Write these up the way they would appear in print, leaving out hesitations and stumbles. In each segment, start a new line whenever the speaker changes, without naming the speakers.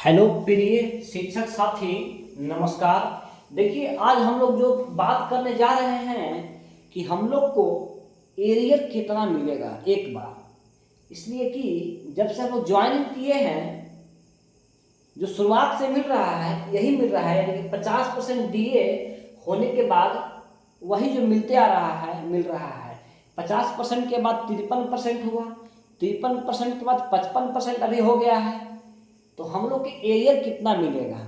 Hello प्रिय शिक्षक साथी, नमस्कार। देखिए, आज हम लोग जो बात करने जा रहे हैं कि हम लोग को एरियर कितना मिलेगा एक बार, इसलिए कि जब से हम लोग ज्वाइनिंग किए हैं, जो शुरुआत से मिल रहा है यही मिल रहा है, यानी कि 50% डीए होने के बाद वही जो मिलते आ रहा है मिल रहा है। 50% के बाद 53% हुआ, 53% के बाद 55% अभी हो गया है। तो हम लोग के एरियर कितना मिलेगा?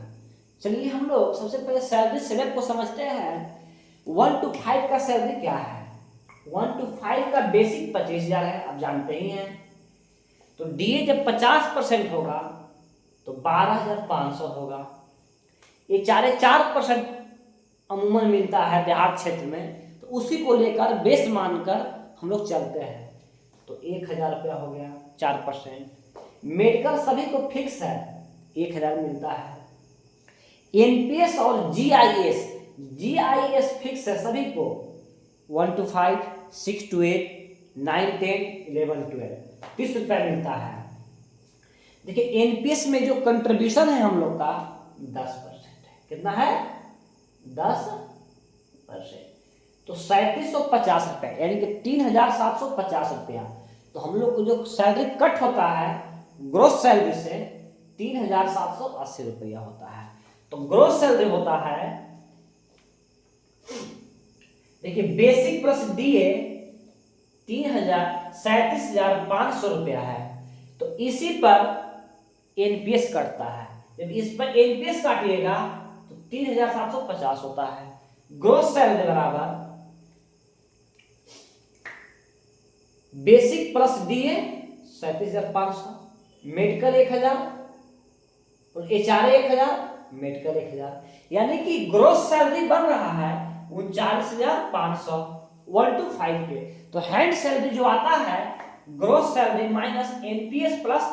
चलिए हम लोग सबसे पहले सैलरी स्लैब को समझते हैं। 1 to 5 का सैलरी क्या है? 1 to 5 का बेसिक 25,000 है, आप जानते ही हैं। तो डीए जब 50% होगा तो 12,500 होगा। ये 4.4% अमूमन मिलता है बिहार क्षेत्र में, तो उसी को लेकर बेस मानकर हम लोग चलते हैं। तो 1,000 रुपया हो गया 4%। मेडिकल सभी को फिक्स है, 1,000 मिलता है। एनपीएस और जीआईएस, जीआईएस फिक्स है सभी को, 1 to 5, 6 to 8, 9, 10, 11, 12, 30 रुपया मिलता है। देखिए, एनपीएस में जो कंट्रीब्यूशन है हम लोग का 10% है। कितना है? 10%। तो 3750 रुपया, यानी कि 3,750 रुपया। तो हम लोग को जो सैलरी कट होता है ग्रोस सैलरी से 3,780 रुपया होता है। तो ग्रोस सैलरी होता है, देखिए, बेसिक प्लस डीए 37,500 रुपया है। तो इसी पर एनपीएस कटता है। जब इस पर एनपीएस काटिएगा तो 3,750 होता है। ग्रोस सैलरी बराबर बेसिक प्लस डीए 37,500, मेडिकल 1,000 और एचआरए 1,000, मेडिकल 1,000, यानी कि ग्रोस सैलरी बन रहा है 39,500 1 to 5 के। तो हैंड सैलरी जो आता है gross salary minus NPS plus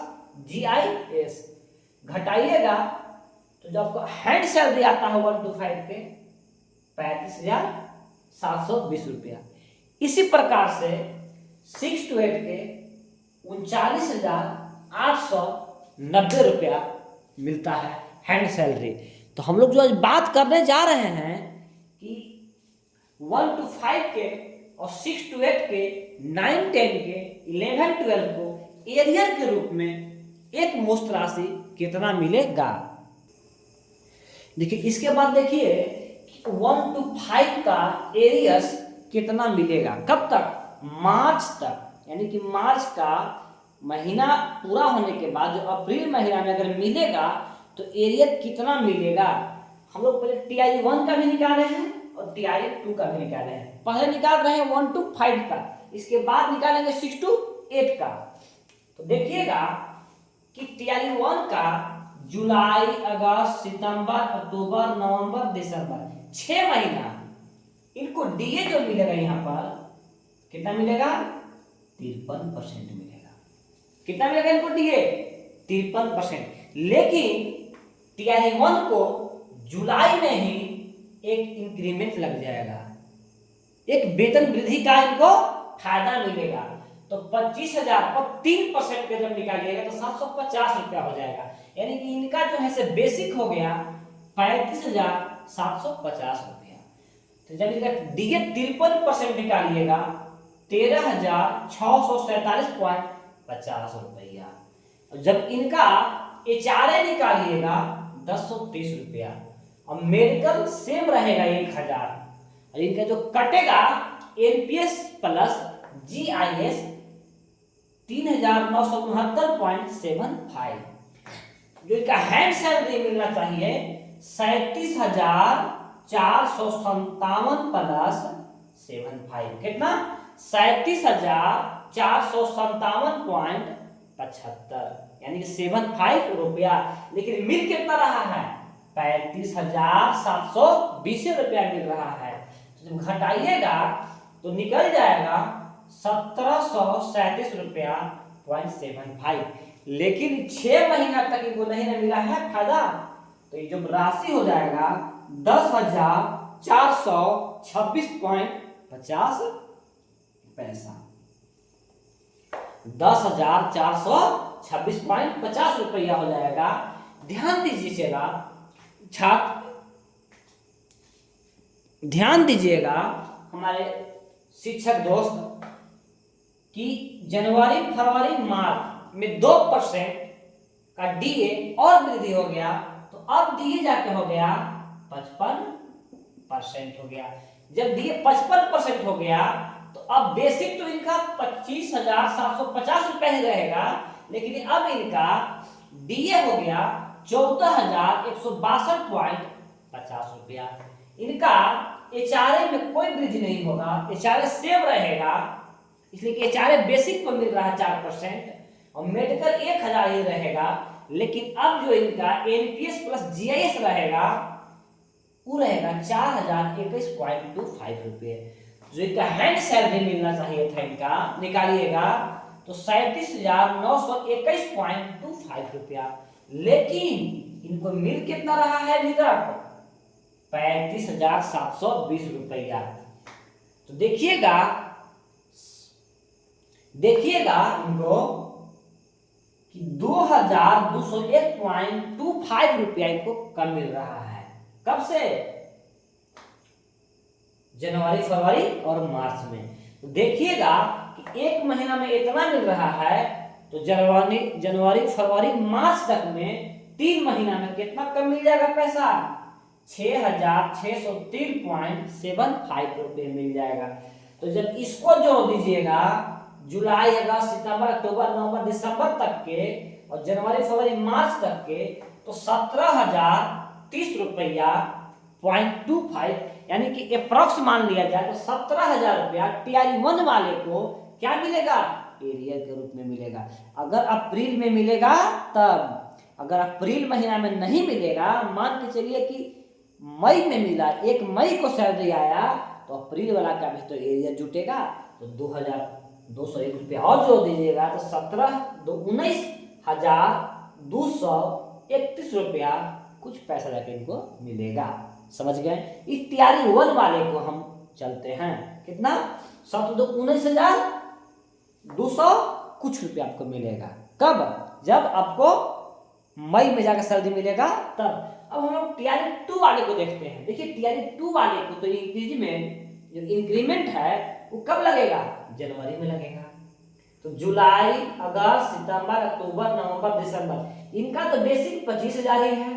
GIS घटाइएगा, तो जब आपको हैंड सैलरी आता है 1 to 5 के 35,720 रुपया। इसी प्रकार से 6 to 8 के 39,890 रुपया मिलता है हैंड सैलरी। तो हम लोग जो आज बात करने जा रहे हैं कि 1 to 5 के और 6 to 8 के 9, 10 के 11, 12 को एरियर के रूप में एक मुश्त राशि कितना मिलेगा। देखिए, इसके बाद देखिए 1 to 5 का एरियर्स कितना मिलेगा, कब तक? मार्च तक, यानी कि मार्च का महीना पूरा होने के बाद जो अप्रैल महीना में अगर मिलेगा तो एरियर कितना मिलेगा। हम लोग पहले TI1 का भी निकाल रहे हैं और TI2 का भी निकाल रहे हैं। पहले निकाल रहे हैं 1 to 5 का, इसके बाद निकालेंगे 6 to 8 का। तो देखिएगा कि TI1 का जुलाई, अगस्त, सितंबर, अक्टूबर, नवंबर, दिसंबर 6 महीना इनको डीए जो मिलेगा यहाँ पर कितना मिलेगा? 53% मिलेगा। कितना मिलेगा इनको डीए? 53%। लेकिन TI1 को जुलाई में ही एक इंक्रीमेंट लग जाएगा, एक वेतन वृद्धि का इनको फायदा मिलेगा। तो 25,000 पर 3% के जब निकालिएगा तो 750 रुपया हो जाएगा, यानी कि इनका जो है से बेसिक हो गया 35,750 रुपया। तो जब इनका डीए 53% निकालिएगा 13,647.50 रुपया। और जब इनका एचआरए निकालिएगा 1030 रुपया, और मेडिकल सेम रहेगा 1,000, और इनका जो कटेगा एनपीएस प्लस जीआईएस 3,969.75। जो इनका हैंड सैलरी मिलना चाहिए 37,457 प्लस 75। कितना? 37,457.75, यानी कि 75 रुपया। लेकिन मिल कितना रहा है? 35,720 रुपया मिल रहा है। तो जब घटाइएगा तो निकल जाएगा 1,737 रुपया 0.75। लेकिन 6 महीना तक इनको नहीं ना मिला है फायदा, तो ये जो राशि हो जाएगा 10,426.50 पैसा, 10,426.50 रुपया हो जाएगा। ध्यान दीजिएगा छात्र, ध्यान दीजिएगा हमारे शिक्षक दोस्त कि जनवरी फरवरी मार्च में 2% का डीए और वृद्धि हो गया, तो अब डीए जाके हो गया 55% हो गया। जब डीए 55% हो गया तो अब बेसिक तो इनका 25,750 रुपए ही रहेगा, लेकिन अब इनका डीए हो गया 14,162.50 रुपया। इनका एचआरए में कोई वृद्धि नहीं होगा, एचआरए सेम रहेगा, इसलिए कि एचआरए बेसिक पर मिल रहा है 4% और मेडिकल 1,000 ही रहेगा। लेकिन अब जो इनका एनपीएस प्लस जीआईएस रहेगा वो रहेगा 4,021.25 रुपये। जो इनका हैंड सैलरी मिलना चाहिए था इनका निकालिएगा तो 37,921.25 रुपया, लेकिन इनको मिल कितना रहा है अभी तक 35,720 रुपया। तो देखिएगा इनको कि 2,201.25 रुपया इनको कम मिल रहा है। कब से? जनवरी फरवरी और मार्च में। तो देखिएगा कि एक महीना में इतना मिल रहा है, तो जनवरी फरवरी मार्च तक में 3 महीना में कितना कम मिल जाएगा पैसा? 6,603.75 रुपये मिल जाएगा। तो जब इसको जोड़ दीजिएगा जुलाई अगस्त सितंबर अक्टूबर नवंबर दिसंबर तक के और जनवरी फरवरी मार्च तक के, तो 17,030 रुपया 0.25, यानी कि अप्रॉक्स मान लिया जाए तो 17,000 रुपया TRE-1 वाले को क्या मिलेगा? एरियर के रूप में मिलेगा। अगर अप्रैल में मिलेगा तब, अगर अप्रैल महीना में नहीं मिलेगा, मान के चलिए कि मई में मिला, 1 मई को सैलरी आया, तो अप्रैल वाला का भी तो एरियर जुटेगा, तो 2,201 रुपया और जोड़ दीजिएगा तो 19,231 रुपया कुछ पैसा जाके इनको मिलेगा। समझ गए? इस TRE-1 वाले को हम चलते हैं, कितना 19,200 कुछ रुपया आपको मिलेगा। कब? जब आपको मई में जाकर सैलरी मिलेगा तब। अब हम लोग TRE-2 वाले को देखते हैं। देखिए TRE-2 वाले को तो इंक्रीमेंट, जो इंक्रीमेंट है वो कब लगेगा? जनवरी में लगेगा। तो जुलाई अगस्त सितंबर अक्टूबर नवंबर दिसंबर, इनका तो बेसिक 25,000 ही है।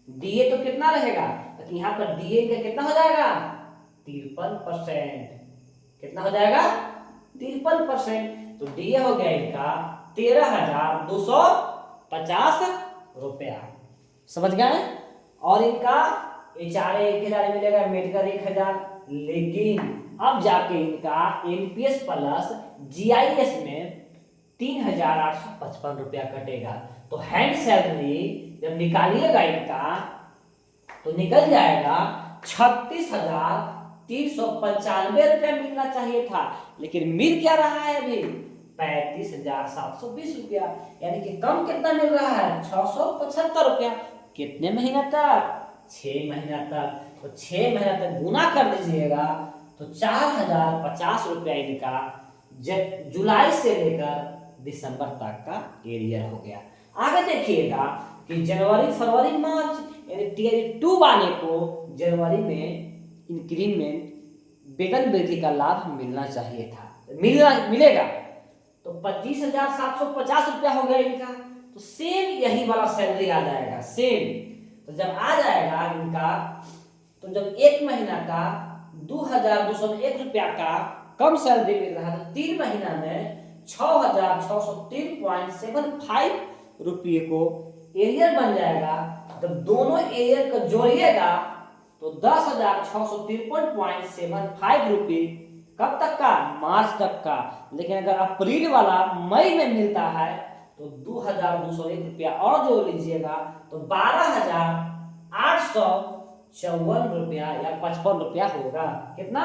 डीए तो कितना रहेगा? तो यहाँ पर डीए का कितना हो जाएगा? 53%। कितना हो जाएगा? 53%। तो डीए हो गया इनका 13,250 रुपया। समझ गए? और इनका एचआरए 1,000 मिलेगा, मेडिकल 1,000, लेकिन अब जाके इनका एनपीएस प्लस जीआईएस में 3,855 रुपया कटेगा। तो हैंड सैलरी जब निकालिएगा इनका तो निकल जाएगा 36,395 रुपया मिलना चाहिए था, लेकिन मिल क्या रहा है अभी? 35,720 रुपया, यानी कि कम कितना मिल रहा है? 675 रुपया। कितने महीना तक? 6 महीना तक। तो 6 महीना तक गुना कर दीजिएगा तो 4,050 रुपया इनका जुलाई से लेकर दिसंबर तक का एरियर हो गया। आगे देखिएगा कि जनवरी फरवरी मार्च, यानी TRE-2 वाले को जनवरी में इंक्रीमेंट वेतन वृद्धि का लाभ मिलना चाहिए था, मिलेगा। तो 25,750 रुपया हो गया इनका। तो सेम यही वाला सैलरी आ जाएगा, सेम। तो जब आ जाएगा इनका, तो जब 1 महीना का 2,201 रुपया का कम सैलरी मिल रहा है, तो 3 महीना में 6,603.75 रुपये को एरियर बन जाएगा। जब दोनों एरियर को जोड़िएगा तो 10,653.75 रुपये कब तक का? मार्च तक का। लेकिन अगर अप्रैल वाला मई में मिलता है तो 2,201 रुपया और जोड़ लीजिएगा तो 12,854 रुपया या 55 रुपया होगा। कितना?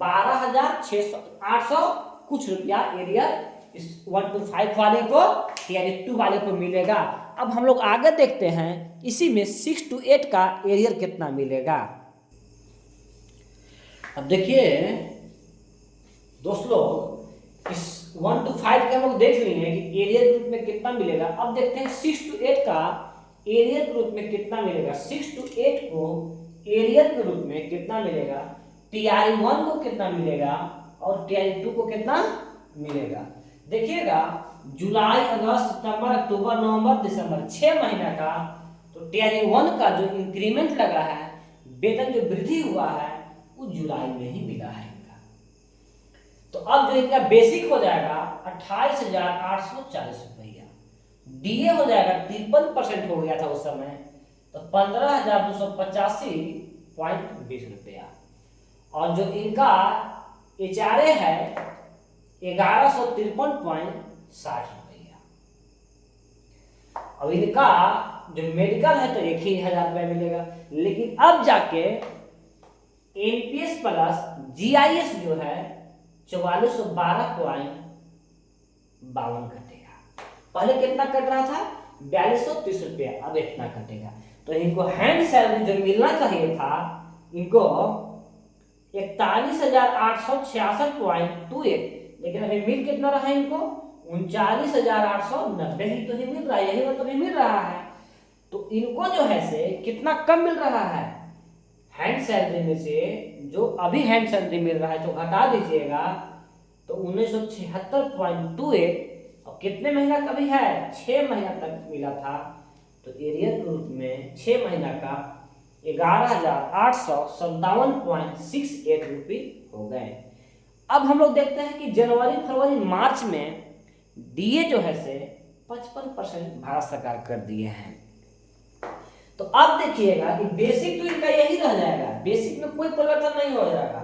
12,800 कुछ रुपया एरियर इस 1 to 5 वाले को, TRE-2 वाले को मिलेगा। अब हम लोग आगे देखते हैं इसी में 6 to 8 का एरियर कितना मिलेगा। अब देखिए दोस्तों, इस 1 to 5 के हम लोग देख लिए हैं कि एरियर ग्रुप में कितना मिलेगा। अब देखते हैं 6 to 8 का एरियर के रूप में कितना मिलेगा, 6 to 8 को एरियर के रूप में कितना मिलेगा, TRE1 को कितना मिलेगा और TRE2 को कितना मिलेगा। देखिएगा जुलाई, अगस्त, सितंबर, अक्टूबर, नवंबर, दिसंबर 6 महीना का तो TRE1 का जो इंक्रीमेंट लगा है, वेतन जो वृद्धि हुआ है वो जुलाई में ही मिला है इनका। तो अब जो इनका बेसिक हो जाएगा 28,840 रुपया, डीए हो जाएगा 53% हो गया था उस समय, तो 15,285.20 रुपया, और जो इनका HRA है 1153.60 रुपया। अब इनका जो मेडिकल है तो 1,000 रुपया मिलेगा, लेकिन अब जाके एनपीएस प्लस जीआईएस जो है 4412.52 कटेगा। पहले कितना कट रहा था, 4230 रुपया, अब इतना कटेगा। तो इनको हैंड सैलरी जो मिलना चाहिए था इनको 41,866.21, लेकिन अभी मिल कितना रहा है इनको 39,890 ही तो नहीं मिल रहा है, यही मतलब ही मिल रहा है। तो इनको जो है से कितना कम मिल रहा है हैंड सैलरी में से, जो अभी हैंड सैलरी मिल रहा है तो घटा दीजिएगा तो 1976.28, और कितने महीना का भी है 6 महीना तक मिला था, तो एरियर के रूप में 6 महीना का 11,857.68 रुपये हो गए। अब हम लोग देखते हैं कि जनवरी, फरवरी, मार्च में डीए जो है से 55% भारत सरकार कर दिए हैं। तो अब देखिएगा कि बेसिक तो इनका यही रह जाएगा, बेसिक में कोई परिवर्तन नहीं हो जाएगा,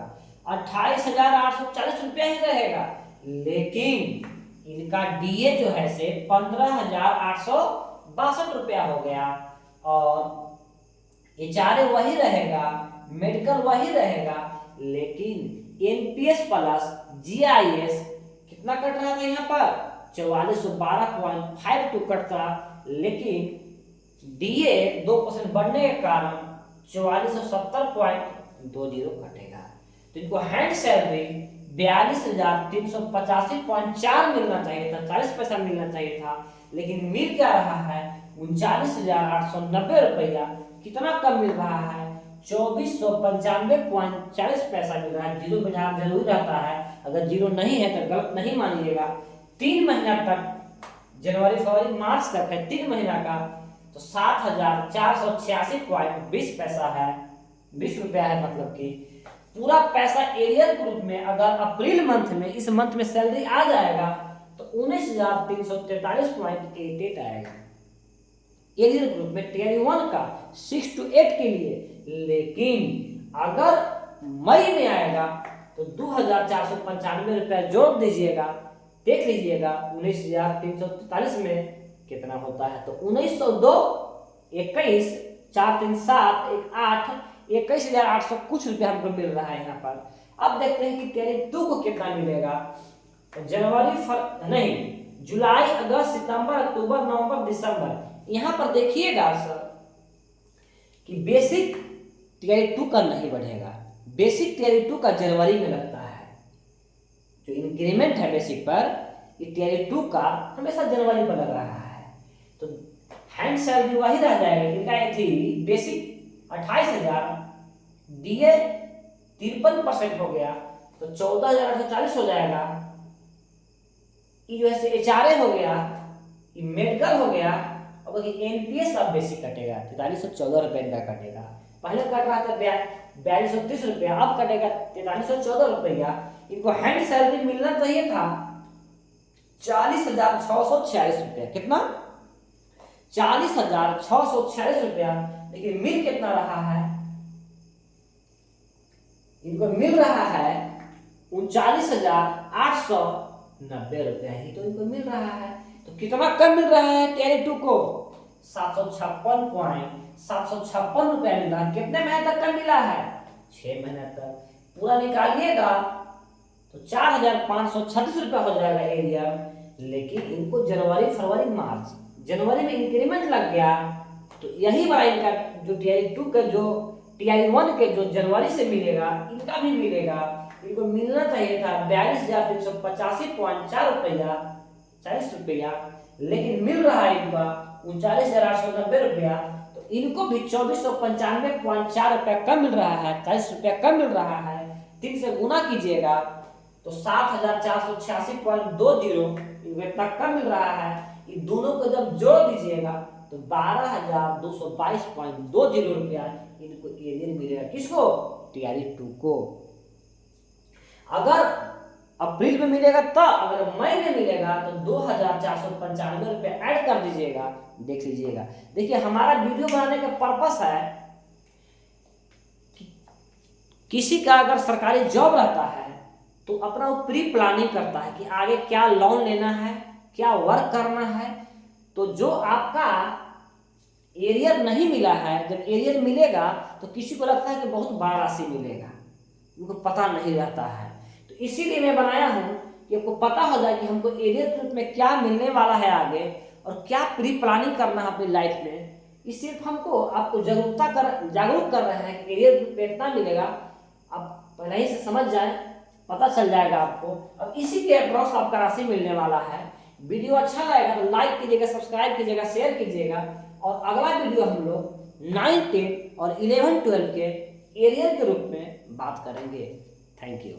28,840 रुपया ही रहेगा, लेकिन इनका डीए जो है से 15,862 रुपया हो गया, और एचआरए वही रहेगा, मेडिकल वही रहेगा, लेकिन एनपीएस प्लस जीआईएस कितना कट रहा था यहाँ पर 4412.52 कटता, लेकिन डीए 2% बढ़ने के कारण 4470.20 कटेगा। तो इनको हैंड सैलरी 42,385.4 मिलना चाहिए था, 40 पैसा मिलना चाहिए था, लेकिन मिल क्या रहा है 39,890 रुपया। कितना कम मिल रहा है 2495.40 पैसा मिल रहा है। जीरो बिठाना जरूरी रहता है, अगर जीरो नहीं है तो गलत नहीं मानिएगा। 3 महीना तक, जनवरी, फरवरी, मार्च तक है 3 महीना का, तो 7,486.20 पैसा है, 20 रुपया है, मतलब कि पूरा पैसा एरियर ग्रुप में अगर अप्रैल मंथ में, इस मंथ में सैलरी आ जाएगा तो 19,343.88 आएगा एरियर ग्रुप में TRE1 का 6 to 8 के लिए। लेकिन अगर मई में आएगा तो 2,495 रुपया जोड़ दीजिएगा, देख लीजिएगा 19,343 में कितना होता है, तो 1902 21 437 18 21,800 कुछ रुपया हमको मिल रहा है यहाँ पर। अब देखते हैं कि TRE2 को कितना मिलेगा। तो जनवरी, नहीं, जुलाई, अगस्त, सितंबर, अक्टूबर, नवंबर, दिसंबर, यहाँ पर देखिएगा सर कि बेसिक TRE2 का नहीं बढ़ेगा, बेसिक TRE2 का जनवरी में लगता है। जो इंक्रीमेंट है बेसिक पर, ये TRE2 का हमेशा जनवरी में लग रहा है। तो हैंड सैलरी वही रह जाएगा, इनका थी बेसिक 28,000, डीए 53% हो गया तो 14,840 हो जाएगा। ये जो है एचआरए हो गया, ये मेडिकल हो गया, और एनपीएस अब बेसिक कटेगा 4314 रुपये इनका कटेगा। पहले कट रहा था 4230 रुपया, अब कटेगा 4314 रुपया। इनको हैंड सैलरी मिलना चाहिए था 40,646 रुपया, कितना 40,646 रुपया, लेकिन मिल कितना रहा है, इनको मिल रहा है 39,890 रुपया ही तो इनको मिल रहा है। तो कितना कम मिल रहा है TRE2 को 756 रुपया मिल रहा है। कितने महीने तक का मिला है 6 महीने तक। पूरा निकालिएगा तो 4,536 रुपया हो जाएगा एरिया, लेकिन इनको जनवरी, फरवरी, मार्च, जनवरी में इंक्रीमेंट लग गया, तो यही वाला इनका जो TRE2 का जो TRE1 के जो जनवरी से मिलेगा, इनका भी मिलेगा। इनको मिलना चाहिए था 42,385.4 रुपया, 40 रुपया, लेकिन मिल रहा है इनका 39,890 तो इनको भी 2495.4 रुपया कम मिल रहा है, 40 रुपया कम मिल रहा है। 3 से गुना कीजिएगा तो 7,486.20 इनको इतना कम मिल रहा है। इन दोनों को जब जोड़ दीजिएगा तो 12,222.20 रुपया इनको एरियर मिलेगा। किसको? टीआरई 2 को। अगर अप्रैल में मिलेगा तो, अगर मई में मिलेगा तो 2,495 रुपये ऐड कर दीजिएगा। देख लीजिएगा। देखिए हमारा वीडियो बनाने का पर्पस है कि किसी का अगर सरकारी जॉब रहता है तो अपना वो प्री प्लानिंग करता है कि आगे क्या लोन लेना है, क्या वर्क करना है। तो जो आपका एरियर नहीं मिला है, जब एरियर मिलेगा तो किसी को लगता है कि बहुत बड़ा राशि मिलेगा, उनको पता नहीं रहता है। तो इसीलिए मैं बनाया हूँ कि आपको पता हो जाए कि हमको एरियर के रूप में क्या मिलने वाला है आगे और क्या प्री प्लानिंग करना है अपनी लाइफ में। इस सिर्फ हमको आपको जागरूक कर रहे हैं कि एरियर के रूप में इतना मिलेगा। आप पहले ही से समझ जाए, पता चल जाएगा आपको। अब इसी के अप्रॉक्स आपका राशि मिलने वाला है। वीडियो अच्छा लगेगा तो लाइक कीजिएगा, सब्सक्राइब कीजिएगा, शेयर कीजिएगा। और अगला वीडियो हम लोग 9, 10 और 11, 12 के एरियर के रूप में बात करेंगे। Thank you.